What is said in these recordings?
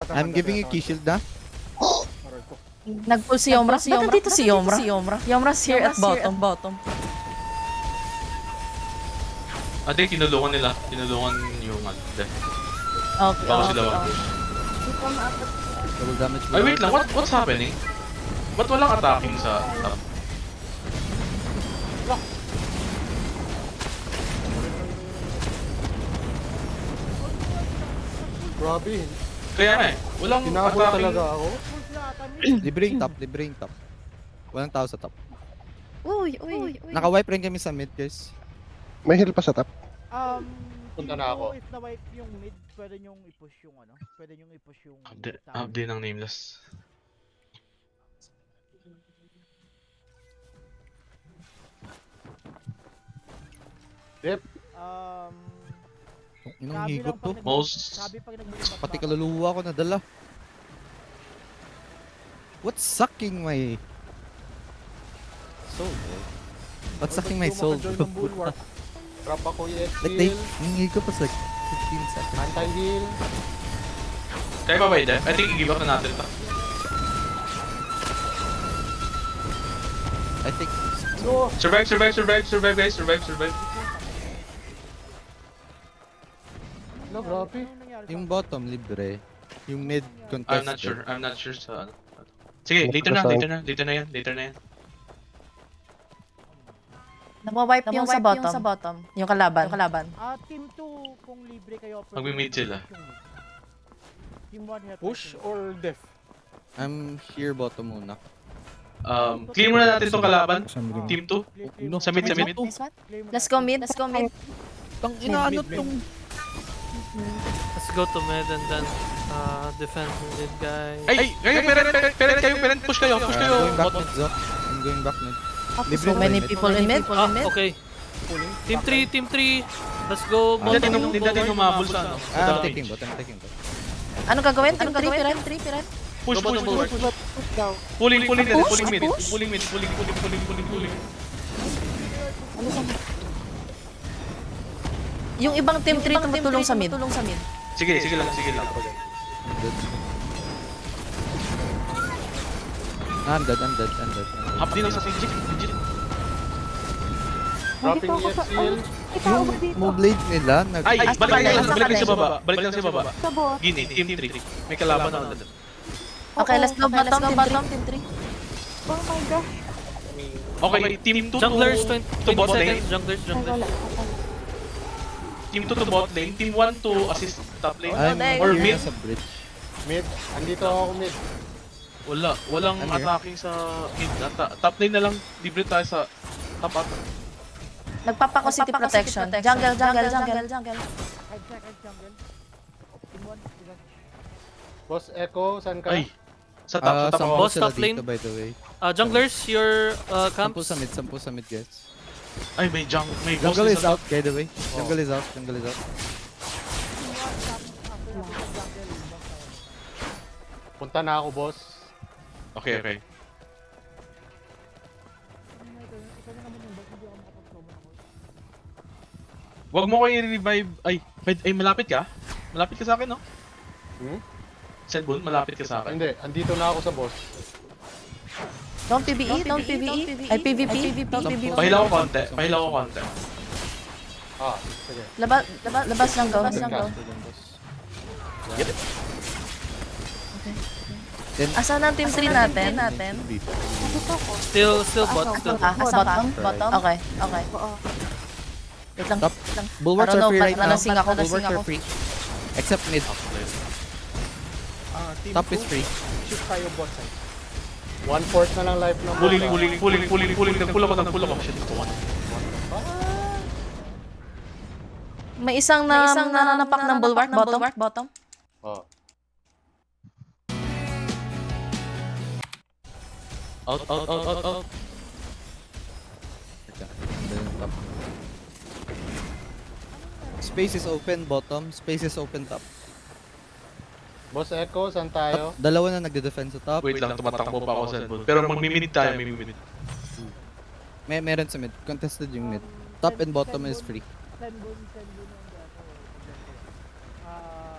I'm giving you key shield na. Nag-pull si Yomra. Ba't nandito si Yomra? Yomra's here at bottom. Ate, tinulungan nila. Tinulungan yung death. Okay. Bago sila wag. Double damage. Ay, wait lang. What's happening? Ba't walang attacking sa top? Grabe. Kaya nga eh. Walang Tinabol attacking. talaga ako. Libreng top. Walang tao sa top. Uy. Naka-wipe rin kami sa mid, guys. May heal pa sa top. Punta na ako. If na-wipe yung mid, pwede nyong i-push yung ano? Pwede nyong i-push yung... Update ng nameless. Inong higot to. Most... Sabi pag nag-move Pati kaluluwa ko nadala. What's sucking my soul? Bro? What's sucking my soul? Join ng bulwark. Trap ako yes, Like they, heal. yung higot was like 15 seconds. Anti-heal. Kaya pa ba yung death? I think i-give up na natin ito. I think No! Survive guys. Survive. No, grabe. yung bottom libre. Yung mid I'm contested. not sure sa ano. Sige, later na yan. Namawipe yung sa bottom. Yung kalaban. Team 2, kung libre kayo... Magmi-mid sila. Team 1 help. Push or def? I'm here bottom muna. Clear muna natin itong kalaban. Some Team 2. No. Sa mid. Nice one. Let's go mid. Tang ina ano tong Let's go to mid and then defend mid guys. Ay! Parent, push kayo. going back mid, Zok. I'm going back mid. Libre So na many mid. people in mid. Okay. Team 3. Let's go. Hindi natin umabol sa ano. I'm taking bot. Ano gagawin? Team 3, Piran? Push. Pulling mid. Yung ibang team 3 tumutulong sa mid. Sige lang. I'm dead. Hap din lang sa legit. Dropping yes, heal. Mo blade nila nag Ay, balik sa baba. Gini, team 3. May kalaban na ulit. Okay, let's go bottom, team 3. Okay, team 2 Junglers to bot 20 lane. seconds. Junglers. Team 2 to bot lane. Team 1 to assist top lane. I'm Or here mid. sa bridge. Mid. Andito ako mid. Walang I'm here. attacking sa mid. Top lane na lang. Libre tayo sa top at. Nagpapako city protection. Jungle. Hide jungle. Team 1, Boss Echo, saan ka? Ay. Sa top Sample ako. Boss, sila top lane. dito by the way. Junglers, your Sample camps. sa mid guys. Ay, may ghost Jungle din is sa out by the way. Jungle is out. Punta na ako, boss. Okay. Wag mo ko i-revive. Ay, malapit ka? Malapit ka sa akin, no? Senbun, malapit ka sa akin. Hindi, andito na ako sa boss. Don't PvE. Ay, PvP. Pahila ko konti. Sige. Labas lang go. Then Asan ang team 3 natin? Still bot. Bottom? Okay. Wait lang. top. Bulwarks are free right now. Nalasing ako. Bulwarks are free. Except mid. Top is free. Shoot tayo, boss. 1/4 na lang life ng Pulling. Nagpull ako. Shit, ako. May isang nananapak ng bulwark. Bottom. Oh. Out. Then top. Space is open bottom. Space is open top. Boss Echo, saan tayo? Dalawa na nagde-defend sa top. Wait lang, tumatakbo pa ako sa Senbun. Pero magmi-minute tayo, Meron sa mid. Contested yung mid. Top and bottom is free. Senbun.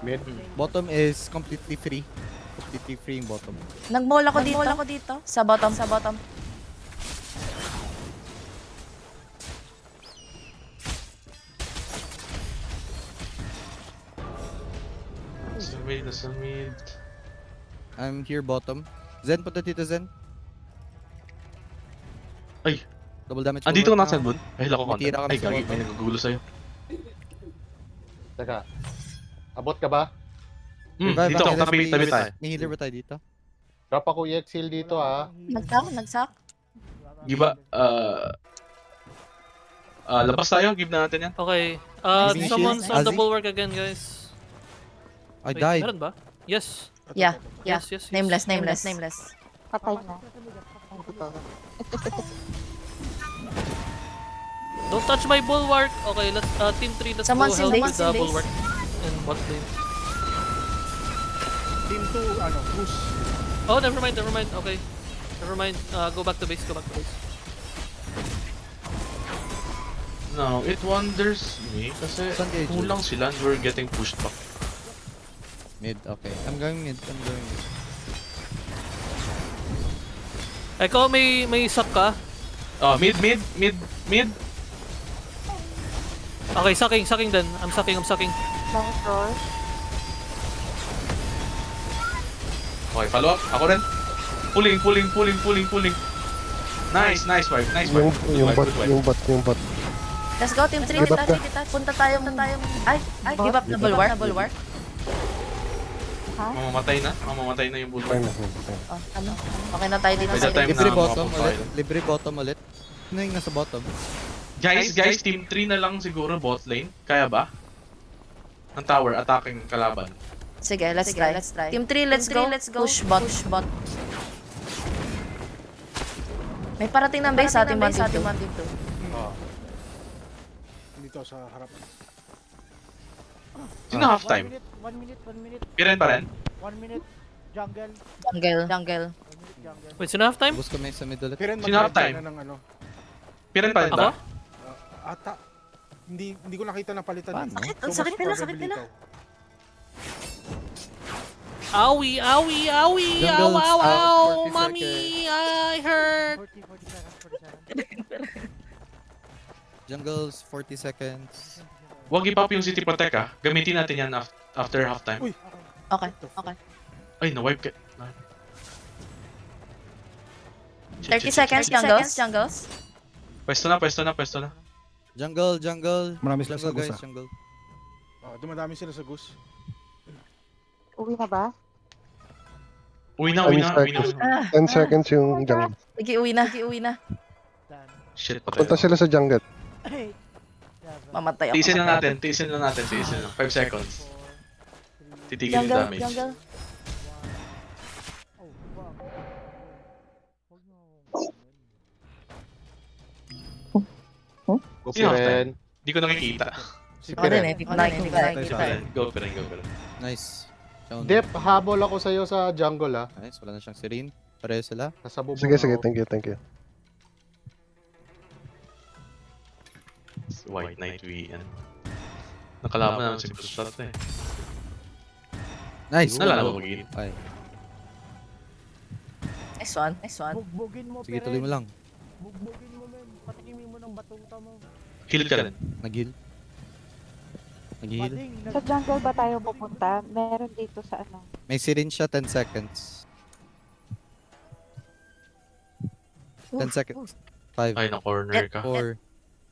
Mid. Bottom is completely free. Completely free yung bottom. Nag-mall ako dito. Sa bottom. Nasa mid. I'm here bottom. Zen, punta dito Zen. Ay. Double damage. Andito ka bulwark na, Senbon. Ay, hila ko May tira ka na Ay, sa gagi, bottom. may naggugulo sa'yo. Teka. Abot ka ba? Revive, Dito, ang tabi tayo. May healer ba tayo dito? Drop ako EX-Heal dito ah. Nagsak. Giba, labas tayo, give na natin yan. Okay. Nice. Someone's on the Azzy? bulwark again, guys. I Wait, died. meron ba? Yes. Yeah. Yes. Nameless. Patay na. Don't touch my bulwark. Okay, let's team 3, let's Someone's go in help base. with the bulwark in bot lane. Team 2, Goose. Oh, never mind. Okay. Never mind. Go back to base. No, it wonders me kasi Saan kayo, Jules? kulang sila and we're getting pushed back. Mid, okay. I'm going mid. Ikaw, may suck ka. Mid. Okay, sucking din. I'm sucking. Long roll. Okay, follow up. Ako rin. Pulling. Nice wife. Yung Good wife. bot. Let's go, team 3. Give up ka. Punta tayo. Ay, give up na bulwark. Mamamatay na yung bulwark. Fine na, fine. Oh, ano? Okay na tayo dito By sa that time Libre na bottom makapag-file. ulit. Libre bottom ulit. Ano yung nasa bottom? Guys, team 3 na lang siguro bot lane. Kaya ba? Ang tower, attacking kalaban. Sige, let's try. Team 3, let's go. Push bot. May parating ng base sa ating team 2. Dito sa harap. Sino half time? 1 minute. Piren pa rin? 1 minute. Jungle. 1 Jungle. minute jungle. Wait, sino half time? Bus kami sa mid ulit. Piren, Sino half time? na ng ano. Piren pa rin Ako? ba? Ata. Hindi ko nakita na palitan. Paano? So, Ang sakit most nila, probably nila. ikaw. Owie! Jungle's out, 40 Mommy! I hurt! 40 seconds. Jungle's 40 seconds. Huwag i-pop yung City Protect ah. Gamitin natin yan after halftime. Uy. Okay. Ay, na-wipe ka. 30 seconds, jungles. Pwesto na. Jungle. Marami sila sa Jungle gusa. guys, jungle. Dumadami sila sa Goose. Uwi na ba? Uwi na. 10 seconds yung jungle. Sige, uwi na. Shit, patay. Punta sila sa jungle. Mamatay ako. Tiisin lang natin. 5 seconds. Titigil yung damage. Jungle. Oh, fuck. Huwag na ako. Sino half time? Piren. Hindi ko nakikita. Si Ako din Piren. Hindi ko nakikita. Go, Piren. Nice. Down. Dep, habol ako sa'yo sa jungle ah. Nice, wala na siyang Serene. Pareho sila. Nasa bubong Sige, ako. thank you. White Knight VN. Nakalaban naman si Bruce Shot eh. Nice. Nalala mo mag-hit. Ay, Nice one. Bugbugin mo, sige Piren. tuloy mo lang. Bugbugin mo, men. Patikimin mo ng batuta mo. Kill ka rin. Nag-heal. Nag-heal. Bading, Sa jungle ba tayo pupunta? Meron dito sa ano? May Serene siya, 10 seconds. 10 seconds. 5, Ay, na-corner ka. 4,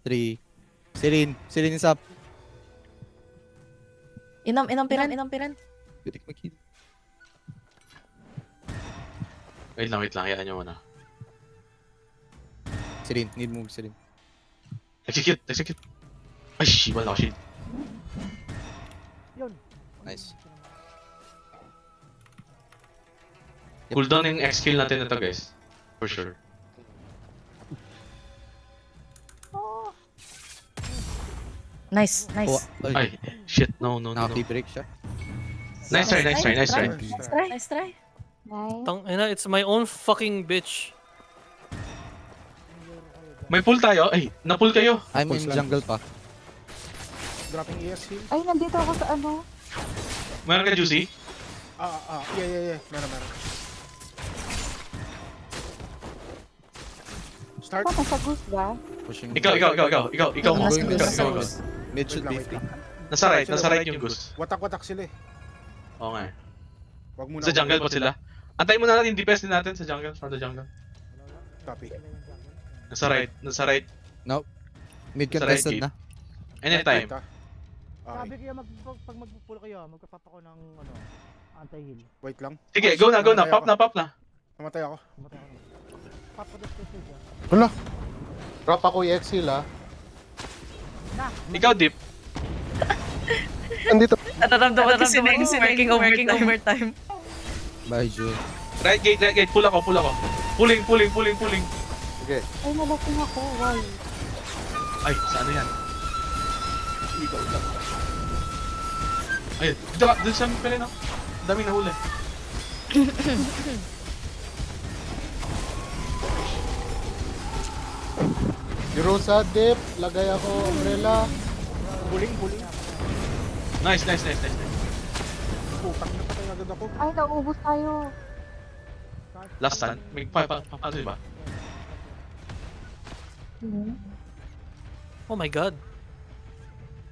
3. Serene is up. Inam piran. Pwede ka mag-heal. Wait lang. Hayaan nyo muna. Serene, need move Serene. Execute. Ay, wala ako shield. Yun. Nice. Cooldown yung X-kill natin na to guys. For sure. Nice. Oh, ay, Ay, shit. No. nakapibreak siya. Nice try. Nice try. Nice. Tangina, it's my own fucking bitch. May pull tayo. Ay, na-pull kayo. I'm in jungle pa. Dropping EX heal. Ay, nandito ako sa ano? Meron ka juicy? Yeah. Meron. Start. Ito, nasa goose ba? Pushing. Ikaw. Mo. Nasa Ikaw. nasa Go. goose. Mid should be Wait free. lang. Nasa right yung goose. Watak sila eh. Oo nga. Wag muna. Sa jungle pa sila. Antayin mo na natin yung DPS din natin sa jungle, for the jungle. Copy. Nasa right. Mid Sa right contested gate. na. Anytime. Okay. Sabi kaya pag magpupulo kayo, magpapap ako ng anti-heal. Wait lang. Sige, go na. Pop na. Namatay ako. Pop ko this stage ah. Wala. Drop ako yung exil ah. Ikaw, Deep. Andito. Nataramdaman kasi na yung working overtime. Bye, Jul. Right gate. Pull ako. Pulling. Sige. Ay, nalasing ako. Why? Ay, saan yan? Ikaw lang. Ayun, dito sa pala no? Dami na huli. Rosa dip. Lagay ako umbrella. Buling. Nice. Putang na patay agad ako. Ay, naubos tayo. Last stand. May ano ba? Oh my god.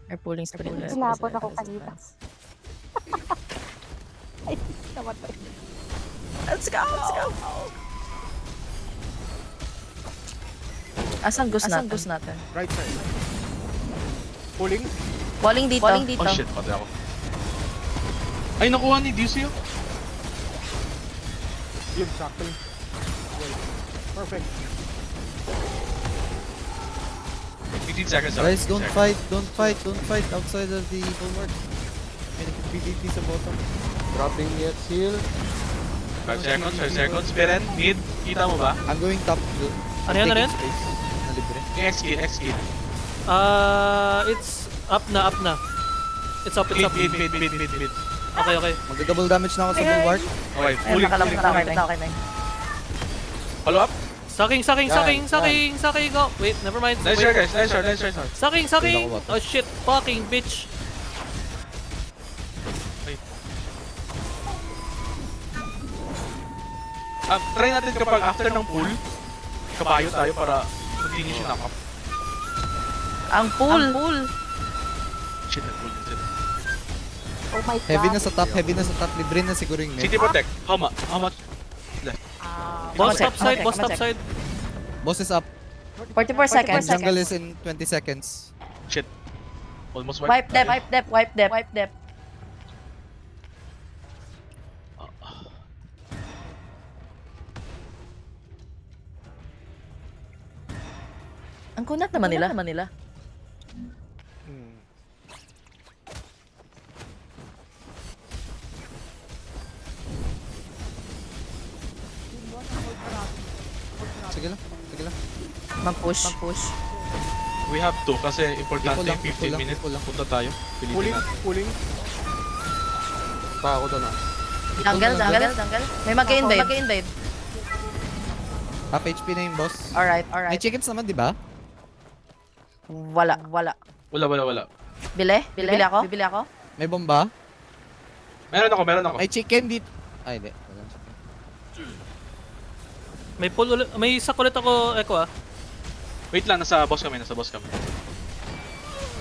They're pulling sprint. Ilapon ako kanina. Ay, namatay. Let's go! Asan goose natin? Right side. Pulling. Walling dito. Oh shit, patay ako. Ay, nakuha ni Deuce yun. Yun, sakto. Perfect. 18 seconds. Guys, don't fight outside of the bulwark. May PvP sa bottom. Dropping the exil. 5 seconds. Beren, mid. Kita mo ba? I'm going top. Ano yan? Space. Na libre. Yung X-kid. It's up na. It's up. Mid. Okay. Mag-double damage na ako sa bulwark. Okay, Ayun, pulling. nakalamit na. Follow up. Saking, go. Wait, never mind. Nice shot, guys. Nice shot. Saking. Wala ko ba? Oh shit, fucking bitch. Try natin kapag after ng pool, kabayo tayo para mag-finish yung knock-up. Ang pool. Shit, nag-pool din sila. Oh my God. Heavy na sa top. Libre na siguro yung mid. City Protect. How much? Boss check, top side. Boss is up. 44 seconds. Jungle is in 20 seconds. Shit. Almost wiped. Wipe depth. Ang kunat naman nila. Sige lang. Mag-push. We have to kasi importante Ipol lang, yung 15 minutes. ipol lang. Punta tayo. Pilitin natin. Pulling. Pa ako doon ah. Jungle. May mag-invade. Half HP na yung boss. Alright. May chickens naman, di ba? Wala. Wala. Bili ako? May bomba? Meron ako. May chicken dito. Ay, hindi. Wala. May pull ulit. May sak ulit ako, Echo ah. Wait lang, nasa boss kami.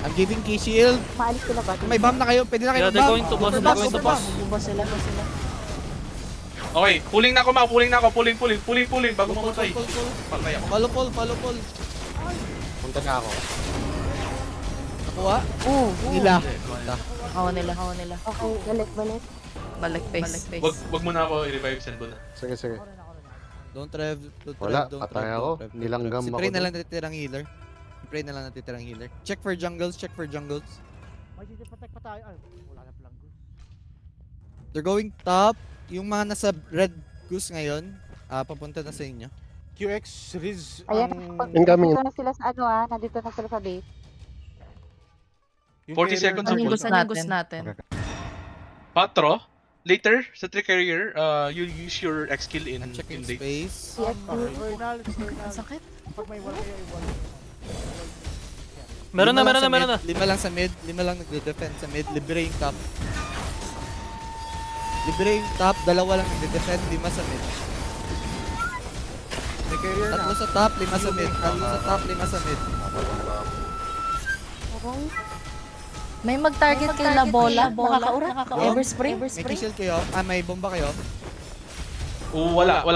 I'm giving key shield. Maalis sila ba? Kung may bomb na kayo, pwede na kayo Yeah, they're going to boss. Boss sila. Okay, pulling na ako. Pulling. Bago mamatay. Patay ako. Follow pull. Punta na ako. Nakuha? Nila. Hawa nila. Okay, balik. Balik face. Wag mo na ako i-revive, send mo na. Sige. Don't rev. Wala, patay ako. Nilanggam Si ako Prey na dun. lang natitirang healer. Check for jungles. May city protect pa tayo. Ay, wala na palang goose. They're going top. Yung mga nasa red goose ngayon, papunta na sa inyo. QX, Riz, Ayan, Incoming. nandito na sila sa nandito na sila sa base. 40 seconds Ang of pull. yung goose natin. Patro, later, sa trick carrier, you use your X skill in I'm checking late. space. Infernal. Ang sakit. Pag may wall kayo, i-wall. Meron na. Lima lang sa mid. Lima lang nagde-defend sa mid. Libre yung top. Libre yung top, dalawa lang nagde-defend, 5 sa mid. May carrier na. 3 sa top, 5 sa mid. 3 sa top, 5 sa mid. Aray. May mag-target kay La Bola. Nakakaura. Everspring. May kill kayo? May bomba kayo? Wala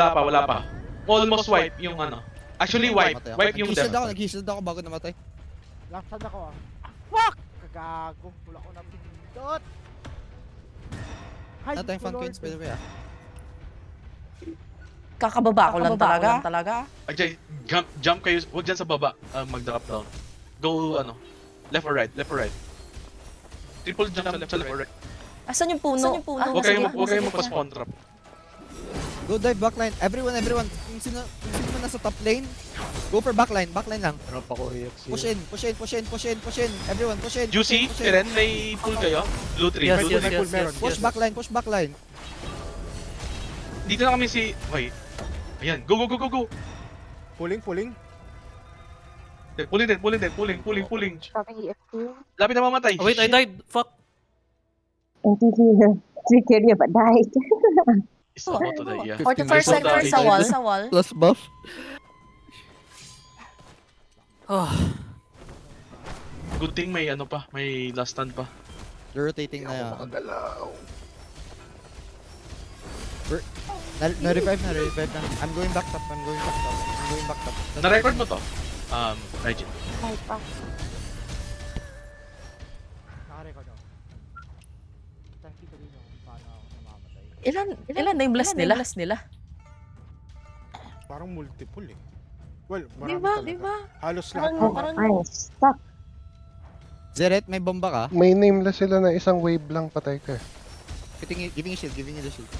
pa. Almost wipe yung ano. Actually, wipe yung Nag-shield death. ako, nag-shield ako bago namatay. Last shot ako ah. Fuck! Kagago. Wala ko na pindot. Hi, Natayong fan coins, by the way ah. Kakababa ko lang talaga. Ajay, jump kayo. Huwag dyan sa baba. Mag-drop down. Go, left or right. Triple jump sa left or right. Asan yung puno? Huwag kayong magpa-spawn trap. Go dive backline. Everyone. Kung sino man nasa top lane, go for backline. Backline lang. Drop ako EXC. Push in. Everyone, push in. Juicy, push in. Eren, may pull kayo? Blue 3. Yes, May yes, pull, yes, meron. yes. Push backline. Dito na kami si... Wait. Ayan, go. Pulling. Pulling. Sabi EFT. Lapit na mamatay. Oh, wait, I died. Fuck. Si carrier ba died? Isa mo to the yeah. 44 seconds sa wall. Plus buff. Oh, Good thing may may last stand pa. They're rotating na yan. Makagalaw. Na-revive na. I'm going back top. Na-record mo to? Regin. Ay pa. Nakarecord ako. Thank you rin ako kung paano ako namamatay. Ilan na yung blast nila? Parang multiple eh. Well, marami Diba? talaga. Halos lahat. Parang Stop. Zeret, may bomba ka? May nameless sila na isang wave lang, patay ka. Giving you the shield.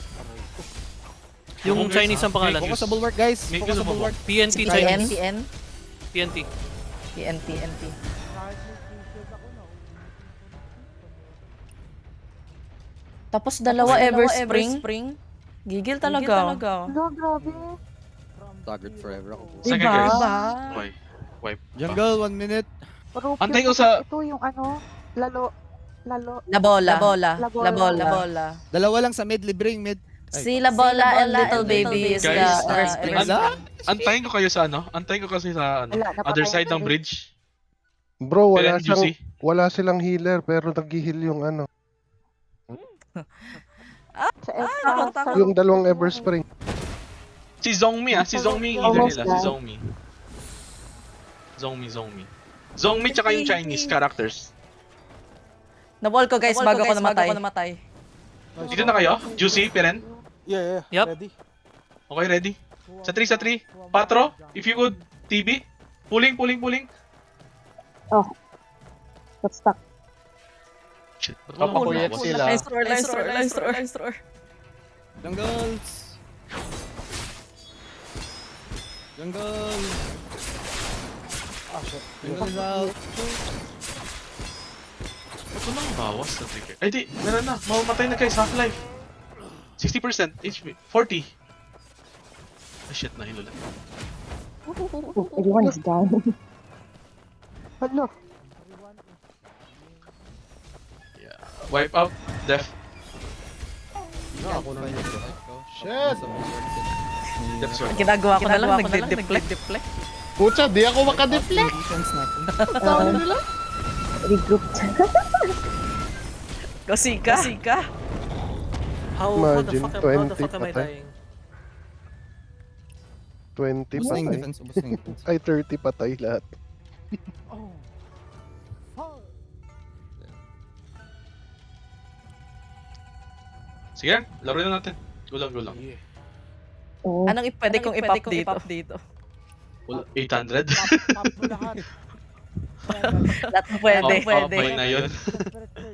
yung Chinese ang pangalan. Focus sa bulwark, guys. Make Focus use sa of bulwark. PNT TN. Chinese. PNT. TNT. Kahit may shield ako na. Tapos dalawa Everspring. Gigil talaga. No, grabe. Staggered forever ako. Saan ka, guys? Wipe. Jungle, 1 minute. Rupyo, Antay ko sa- Ito yung lalo. La Bola. Dalawa lang sa mid, libreng mid. Si La Bola and Little Baby is the Guys, Everspring. Antayin ko kayo sa Antayin ko kasi sa Wala, napatay other na side ng eh. bridge. Bro, Eren, Juicy. wala silang healer pero nag-heal yung Sa yung dalawang Everspring. Si Zhongmi si Zhongmi yung healer nila, si Zhongmi. Zhongmi tsaka yung Chinese characters. Naball ko guys bago ako namatay. Dito na kayo? Juicy, Peren? Yeah. Yup. Ready? Okay, ready? Sa 3. Patro, if you could, TB. Pulling. Stop. Shit, ba't Drop ako wala EXC ako? lang. Nice throw. Jungles. Jungle. Ah, shit. Jungle is out. Ito lang bawas na trigger. Ay di, meron na. Mamamatay na guys, half-life. 60% HP. 40. Ay shit, nahilo lang. Everyone is down. Hello. Yeah. Wipe out. Def. Ako na yun. Shit! Def sword. Ginagawa ko na lang nagde-deflect. Pucha, di ako makadeflect! Defense natin. Regrouped. Kasi ka. How Imagine, the 20 fuck am I patay. dying? 20 Ubus na yung patay. defense, ubus na yung defense. Ay, 30 patay lahat. Oh. Fuck. Sige, laro na natin. Gulang. Yeah. Anong pwede kong ipop dito? 800? Pop mo lahat. Lahat pwede. Okay na yun. Desperate ko